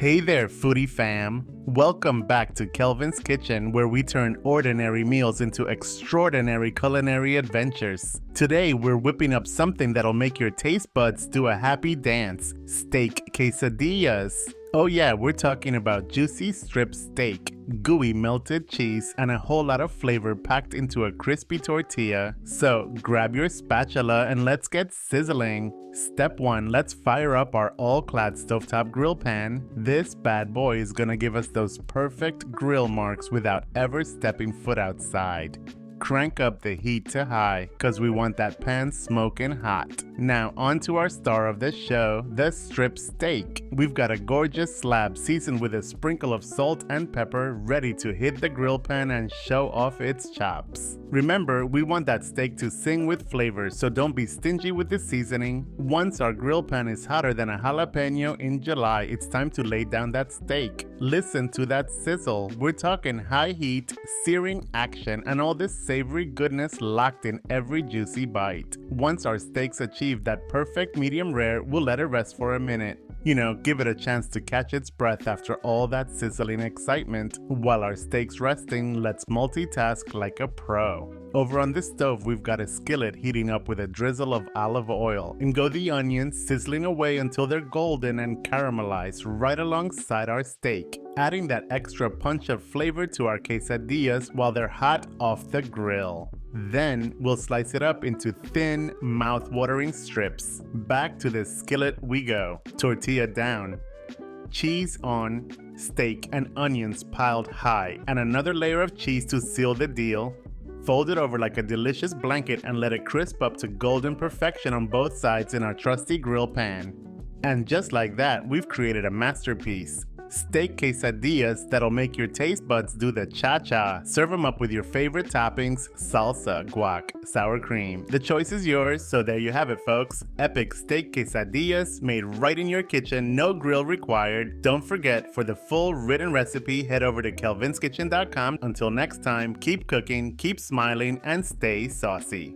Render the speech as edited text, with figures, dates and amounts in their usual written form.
Hey there, foodie fam! Welcome back to Kelvin's Kitchen, where we turn ordinary meals into extraordinary culinary adventures. Today, we're whipping up something that'll make your taste buds do a happy dance: steak quesadillas. Oh yeah, we're talking about juicy strip steak, gooey melted cheese, and a whole lot of flavor packed into a crispy tortilla. So grab your spatula and let's get sizzling. Step 1, let's fire up our all-clad stovetop grill pan. This bad boy is gonna give us those perfect grill marks without ever stepping foot outside. Crank up the heat to high, cause we want that pan smoking hot. Now on to our star of the show, the strip steak. We've got a gorgeous slab seasoned with a sprinkle of salt and pepper, ready to hit the grill pan and show off its chops. Remember, we want that steak to sing with flavor, so don't be stingy with the seasoning. Once our grill pan is hotter than a jalapeno in July, it's time to lay down that steak. Listen to that sizzle. We're talking high heat, searing action, and all this savory goodness locked in every juicy bite. Once our steaks achieve that perfect medium rare, we'll let it rest for a minute. You know, give it a chance to catch its breath after all that sizzling excitement. While our steak's resting, let's multitask like a pro. Over on the stove, we've got a skillet heating up with a drizzle of olive oil. And go the onions, sizzling away until they're golden and caramelized right alongside our steak, adding that extra punch of flavor to our quesadillas while they're hot off the grill. Then we'll slice it up into thin, mouth-watering strips. Back to the skillet we go. Tortilla down, cheese on, steak and onions piled high, and another layer of cheese to seal the deal. Fold it over like a delicious blanket and let it crisp up to golden perfection on both sides in our trusty grill pan. And just like that, we've created a masterpiece. Steak quesadillas that'll make your taste buds do the cha-cha. Serve them up with your favorite toppings: salsa, guac, sour cream. The choice is yours, so there you have it, folks. Epic steak quesadillas made right in your kitchen, no grill required. Don't forget, for the full written recipe, head over to kelvinskitchen.com. Until next time, keep cooking, keep smiling, and stay saucy.